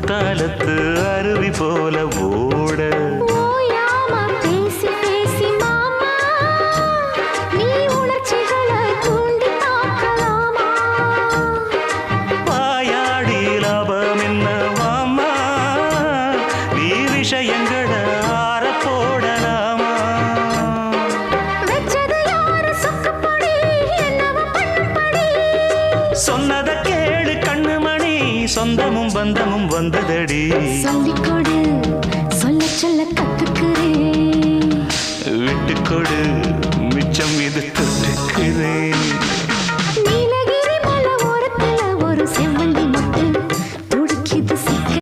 குத்தாலத்து அருவி போல ஓட ஓயாம பேசி பேசி மாமா நீ உணர்ச்சிகளை தூண்டி பார்க்கலாமா வாயாடி லாபம் என்ன மாமா நீ விஷயங்களை ஆற போடலாமா வெச்சது யாரு சொக்குப்படி என்னவ பண்ணும்படி சொன்னத கேளு கண்ணுமணி சொந்தமும் பந்தமும் வந்ததடி சொல்லிக் கொடு சொல்ல சொல்ல கத்துக்கிறேன் விட்டுக்கொடு மிச்சம் இது தொட்டுக்கிறேன்